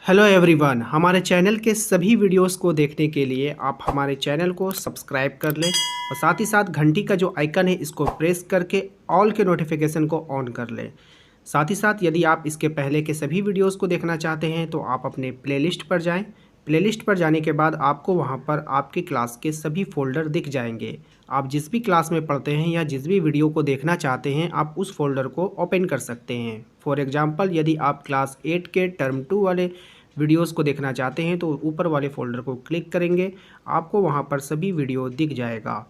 Hello everyone, हमारे channel के सभी वीडियोस को देखने के लिए आप हमारे चैनल को सब्सक्राइब कर लें और साथ ही साथ घंटी का जो आइकन है इसको प्रेस करके ऑल के नोटिफिकेशन को ऑन कर लें। साथ ही साथ यदि आप इसके पहले के सभी वीडियोस को देखना चाहते हैं तो आप अपने प्लेलिस्ट पर जाएं। प्लेलिस्ट पर जाने के बाद आपको वहां पर आपकी क्लास के सभी फोल्डर दिख जाएंगे। आप जिस भी क्लास में पढ़ते हैं या जिस भी वीडियो को देखना चाहते हैं आप उस फोल्डर को ओपन कर सकते हैं। फॉर एग्जांपल, यदि आप क्लास 8 के टर्म 2 वाले वीडियोस को देखना चाहते हैं तो ऊपर वाले फोल्डर को क्लिक करेंगे, आपको वहां पर सभी वीडियो दिख जाएगा।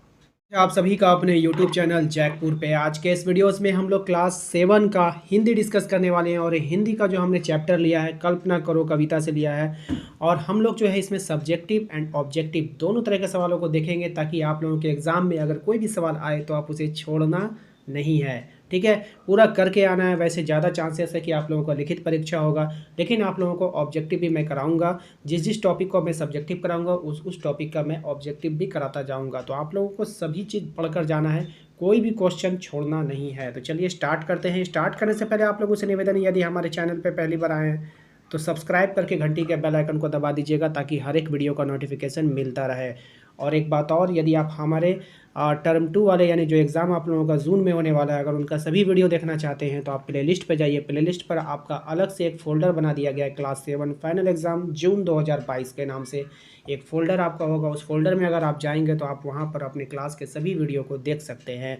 आप सभी का अपने YouTube चैनल जैकपुर पे। आज के इस वीडियोस में हम लोग क्लास 7 का हिंदी डिस्कस करने वाले हैं और हिंदी का जो हमने चैप्टर लिया है कल्पना करो कविता से लिया है। और हम लोग जो है इसमें सब्जेक्टिव एंड ऑब्जेक्टिव दोनों तरह के सवालों को देखेंगे ताकि आप लोगों के एग्ज़ाम में अगर कोई भी सवाल आए तो आप उसे छोड़ना नहीं है। ठीक है, पूरा करके आना है। वैसे ज़्यादा चांसेस है कि आप लोगों का लिखित परीक्षा होगा, लेकिन आप लोगों को ऑब्जेक्टिव भी मैं कराऊंगा। जिस जिस टॉपिक को मैं सब्जेक्टिव कराऊंगा उस टॉपिक का मैं ऑब्जेक्टिव भी कराता जाऊंगा। तो आप लोगों को सभी चीज़ पढ़कर जाना है, कोई भी क्वेश्चन छोड़ना नहीं है। तो चलिए स्टार्ट करते हैं। स्टार्ट करने से पहले आप लोगों से निवेदन है, यदि हमारे चैनल पर पहली बार आए हैं तो सब्सक्राइब करके घंटी के बेल आइकन को दबा दीजिएगा ताकि हर एक वीडियो का नोटिफिकेशन मिलता रहे। और एक बात और, यदि आप हमारे टर्म 2 वाले यानी जो एग्ज़ाम आप लोगों का जून में होने वाला है अगर उनका सभी वीडियो देखना चाहते हैं तो आप प्लेलिस्ट पर जाइए। प्लेलिस्ट पर आपका अलग से एक फ़ोल्डर बना दिया गया है, क्लास 7 फाइनल एग्ज़ाम जून 2022 के नाम से एक फ़ोल्डर आपका होगा। उस फोल्डर में अगर आप जाएंगे तो आप वहाँ पर अपने क्लास के सभी वीडियो को देख सकते हैं।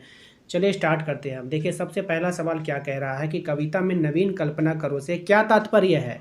चलिए स्टार्ट करते हैं हम। देखिए सबसे पहला सवाल क्या कह रहा है कि कविता में नवीन कल्पना करो से क्या तात्पर्य है।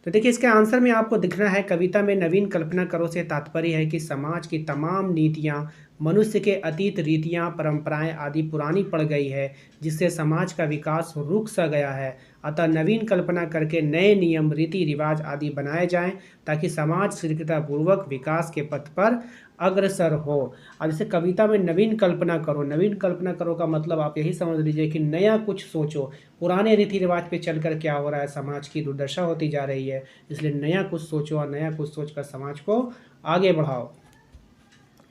तो देखिए इसके आंसर में आपको दिखना है, कविता में नवीन कल्पना करो से तात्पर्य है कि समाज की तमाम नीतियाँ, मनुष्य के अतीत रीतियाँ परंपराएं आदि पुरानी पड़ गई है, जिससे समाज का विकास रुक सा गया है। अतः नवीन कल्पना करके नए नियम रीति रिवाज आदि बनाए जाएं ताकि समाज शीघ्रतापूर्वक विकास के पथ पर अग्रसर हो। अब जैसे कविता में नवीन कल्पना करो, नवीन कल्पना करो का मतलब आप यही समझ लीजिए कि नया कुछ सोचो। पुराने रीति रिवाज पे चलकर क्या हो रहा है, समाज की दुर्दशा होती जा रही है, इसलिए नया कुछ सोचो और नया कुछ सोचकर समाज को आगे बढ़ाओ।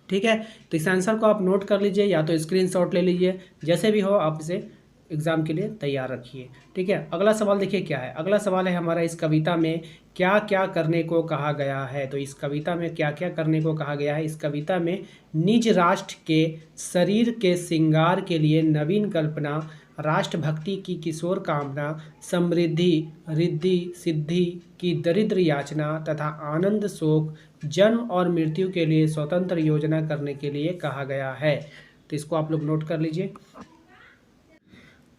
ठीक है, तो इस आंसर को आप नोट कर लीजिए या तो स्क्रीनशॉट ले लीजिए, जैसे भी हो आप इसे एग्ज़ाम के लिए तैयार रखिए। ठीक है, अगला सवाल देखिए क्या है। अगला सवाल है हमारा, इस कविता में क्या क्या करने को कहा गया है। तो इस कविता में क्या क्या करने को कहा गया है। इस कविता में निज राष्ट्र के शरीर के श्रृंगार के लिए नवीन कल्पना, राष्ट्रभक्ति की किशोर कामना, समृद्धि रिद्धि सिद्धि की दरिद्र याचना तथा आनंद शोक, जन्म और मृत्यु के लिए स्वतंत्र योजना करने के लिए कहा गया है। तो इसको आप लोग नोट कर लीजिए।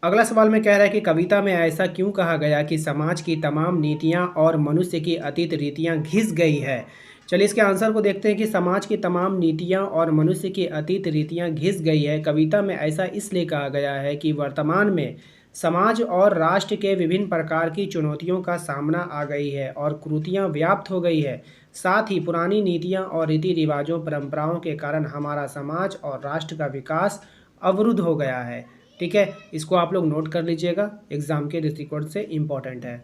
अगला सवाल में कह रहा है कि कविता में ऐसा क्यों कहा गया कि समाज की तमाम नीतियां और मनुष्य की अतीत रीतियां घिस गई है। चलिए इसके आंसर को देखते हैं कि समाज की तमाम नीतियां और मनुष्य की अतीत रीतियां घिस गई है। कविता में ऐसा इसलिए कहा गया है कि वर्तमान में समाज और राष्ट्र के विभिन्न प्रकार की चुनौतियों का सामना आ गई है और कुरीतियां व्याप्त हो गई है। साथ ही पुरानी नीतियां और रीति रिवाजों परंपराओं के कारण हमारा समाज और राष्ट्र का विकास अवरुद्ध हो गया है। ठीक है, इसको आप लोग नोट कर लीजिएगा, एग्जाम के दृष्टिकोण से इम्पोर्टेंट है।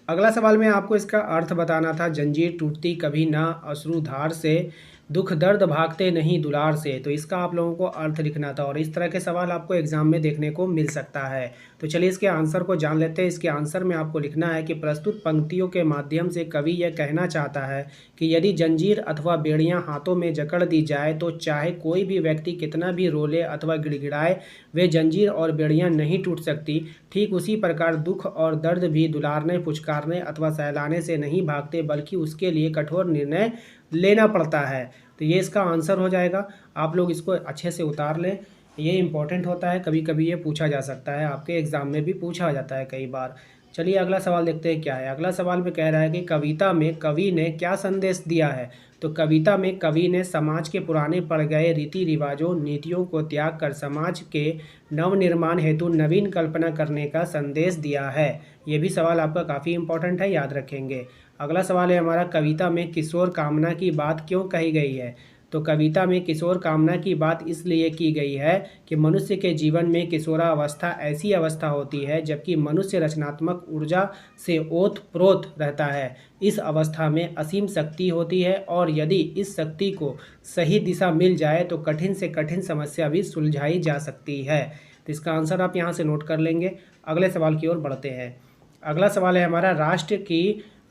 अगला सवाल में आपको इसका अर्थ बताना था, जंजीर टूटती कभी ना अश्रुधार से, दुख दर्द भागते नहीं दुलार से। तो इसका आप लोगों को अर्थ लिखना था और इस तरह के सवाल आपको एग्जाम में देखने को मिल सकता है। तो चलिए इसके आंसर को जान लेते हैं। इसके आंसर में आपको लिखना है कि प्रस्तुत पंक्तियों के माध्यम से कवि यह कहना चाहता है कि यदि जंजीर अथवा बेड़ियां हाथों में जकड़ दी जाए तो चाहे कोई भी व्यक्ति कितना भी रोले अथवा गिड़गिड़ाए, वे जंजीर और बेड़ियां नहीं टूट सकती। ठीक उसी प्रकार दुख और दर्द भी दुलारने, पुचकारने अथवा सहलाने से नहीं भागते, बल्कि उसके लिए कठोर निर्णय लेना पड़ता है। तो ये इसका आंसर हो जाएगा। आप लोग इसको अच्छे से उतार लें, ये इंपॉर्टेंट होता है, कभी कभी ये पूछा जा सकता है, आपके एग्ज़ाम में भी पूछा जाता है कई बार। चलिए अगला सवाल देखते हैं क्या है। अगला सवाल में कह रहा है कि कविता में कवि ने क्या संदेश दिया है। तो कविता में कवि ने समाज के पुराने पड़ गए रीति रिवाजों नीतियों को त्याग कर समाज के नवनिर्माण हेतु नवीन कल्पना करने का संदेश दिया है। ये भी सवाल आपका काफ़ी इंपॉर्टेंट है, याद रखेंगे। अगला सवाल है हमारा, कविता में किशोर कामना की बात क्यों कही गई है। तो कविता में किशोर कामना की बात इसलिए की गई है कि मनुष्य के जीवन में किशोरावस्था ऐसी अवस्था होती है जबकि मनुष्य रचनात्मक ऊर्जा से ओत-प्रोत रहता है। इस अवस्था में असीम शक्ति होती है और यदि इस शक्ति को सही दिशा मिल जाए तो कठिन से कठिन समस्या भी सुलझाई जा सकती है। तो इसका आंसर आप यहाँ से नोट कर लेंगे। अगले सवाल की ओर बढ़ते हैं। अगला सवाल है हमारा,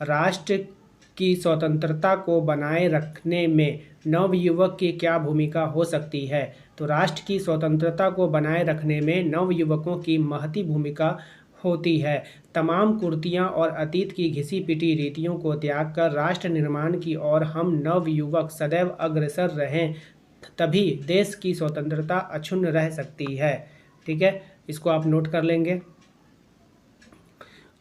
राष्ट्र की स्वतंत्रता को बनाए रखने में नवयुवक की क्या भूमिका हो सकती है। तो राष्ट्र की स्वतंत्रता को बनाए रखने में नवयुवकों की महती भूमिका होती है। तमाम कुरीतियां और अतीत की घिसी पिटी रीतियों को त्याग कर राष्ट्र निर्माण की ओर हम नवयुवक सदैव अग्रसर रहें, तभी देश की स्वतंत्रता अक्षुण्ण रह सकती है। ठीक है, इसको आप नोट कर लेंगे।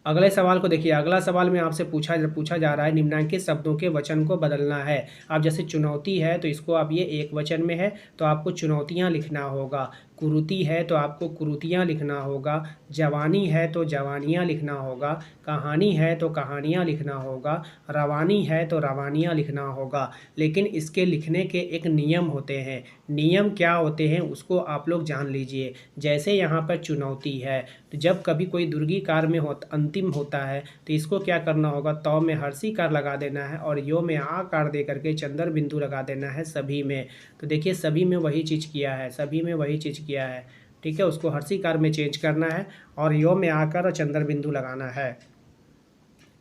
अगले सवाल को देखिए। अगला सवाल में आपसे पूछा जा रहा है, निम्नलिखित शब्दों के वचन को बदलना है। आप जैसे चुनौती है तो इसको आप, ये एक वचन में है तो आपको चुनौतियां लिखना होगा। कुरीति है तो आपको कुरीतियां लिखना होगा। जवानी है तो जवानियां लिखना होगा। कहानी है तो कहानियां लिखना होगा। रवानी है तो रवानियां लिखना होगा। लेकिन इसके लिखने के एक नियम होते हैं। नियम क्या होते हैं उसको आप लोग जान लीजिए। जैसे यहाँ पर चुनौती है, तो जब कभी कोई दुर्गीकार में अंतिम होता है तो इसको क्या करना होगा, तौ में हर्षीकार लगा देना है और यो में आकार दे करके चंद्र बिंदु लगा देना है सभी में। तो देखिए सभी में वही चीज़ किया है, सभी में वही चीज़ किया है। ठीक है, उसको हर्षीकार में चेंज करना है और यो में आकर और चंद्र बिंदु लगाना है।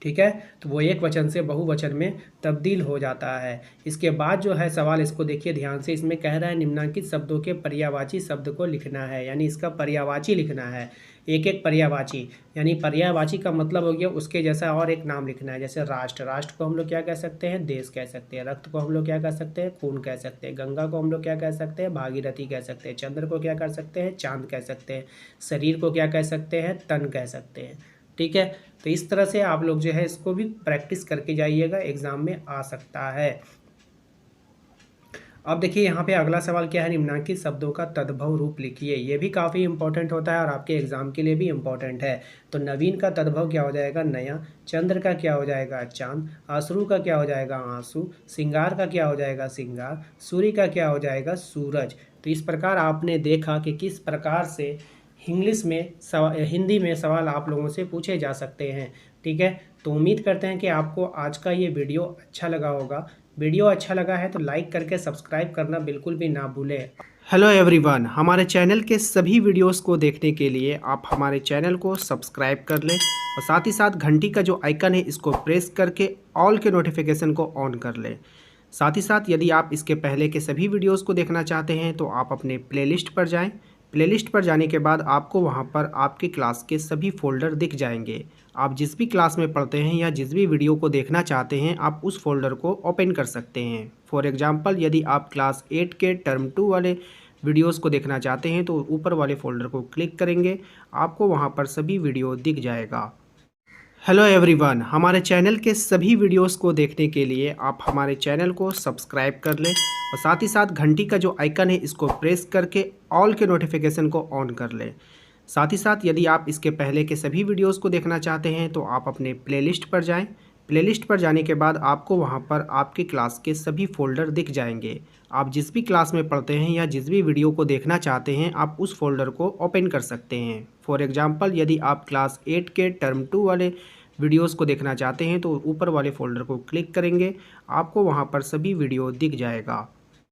ठीक है, तो वो एक वचन से बहुवचन में तब्दील हो जाता है। इसके बाद जो है सवाल, इसको देखिए ध्यान से। इसमें कह रहा है निम्नलिखित शब्दों के पर्यायवाची शब्द को लिखना है, यानी इसका पर्यायवाची लिखना है। एक एक पर्यायवाची, यानी पर्यायवाची का मतलब हो गया उसके जैसा और एक नाम लिखना है। जैसे राष्ट्र, राष्ट्र को हम लोग क्या कह सकते हैं, देश कह सकते हैं। रक्त को हम लोग क्या कह सकते हैं, खून कह सकते हैं। गंगा को हम लोग क्या कह सकते हैं, भागीरथी कह सकते हैं। चंद्र को क्या कर सकते हैं, चांद कह सकते हैं। शरीर को क्या कह सकते हैं, तन कह सकते हैं। ठीक है, तो इस तरह से आप लोग जो है इसको भी प्रैक्टिस करके जाइएगा, एग्जाम में आ सकता है। अब देखिए यहाँ पे अगला सवाल क्या है, निम्नलिखित शब्दों का तद्भव रूप लिखिए। ये भी काफ़ी इंपॉर्टेंट होता है और आपके एग्जाम के लिए भी इंपॉर्टेंट है। तो नवीन का तद्भव क्या हो जाएगा, नया। चंद्र का क्या हो जाएगा, चांद। अश्रु का क्या हो जाएगा, आंसू। सिंगार का क्या हो जाएगा, सिंगार। सूर्य का क्या हो जाएगा, सूरज। तो इस प्रकार आपने देखा कि किस प्रकार से इंग्लिश में हिंदी में सवाल आप लोगों से पूछे जा सकते हैं। ठीक है, तो उम्मीद करते हैं कि आपको आज का ये वीडियो अच्छा लगा होगा। वीडियो अच्छा लगा है तो लाइक करके सब्सक्राइब करना बिल्कुल भी ना भूलें। हेलो एवरीवन, हमारे चैनल के सभी वीडियोस को देखने के लिए आप हमारे चैनल को सब्सक्राइब कर लें और साथ ही साथ घंटी का जो आइकन है इसको प्रेस करके ऑल के नोटिफिकेशन को ऑन कर लें। साथ ही साथ यदि आप इसके पहले के सभी वीडियोस को देखना चाहते हैं तो आप अपने प्लेलिस्ट पर जाएं। प्लेलिस्ट पर जाने के बाद आपको वहां पर आपके क्लास के सभी फोल्डर दिख जाएंगे। आप जिस भी क्लास में पढ़ते हैं या जिस भी वीडियो को देखना चाहते हैं आप उस फोल्डर को ओपन कर सकते हैं। फॉर एग्जांपल, यदि आप क्लास 8 के टर्म 2 वाले वीडियोस को देखना चाहते हैं तो ऊपर वाले फोल्डर को क्लिक करेंगे, आपको वहां पर सभी वीडियो दिख जाएगा। हेलो एवरीवन, हमारे चैनल के सभी वीडियोस को देखने के लिए आप हमारे चैनल को सब्सक्राइब कर लें और साथ ही साथ घंटी का जो आइकन है इसको प्रेस करके ऑल के नोटिफिकेशन को ऑन कर लें। साथ ही साथ यदि आप इसके पहले के सभी वीडियोस को देखना चाहते हैं तो आप अपने प्लेलिस्ट पर जाएं। प्लेलिस्ट पर जाने के बाद आपको वहां पर आपके क्लास के सभी फोल्डर दिख जाएंगे। आप जिस भी क्लास में पढ़ते हैं या जिस भी वीडियो को देखना चाहते हैं आप उस फोल्डर को ओपन कर सकते हैं। फॉर एग्जांपल, यदि आप क्लास 8 के टर्म 2 वाले वीडियोस को देखना चाहते हैं तो ऊपर वाले फोल्डर को क्लिक करेंगे, आपको वहां पर सभी वीडियो दिख जाएगा।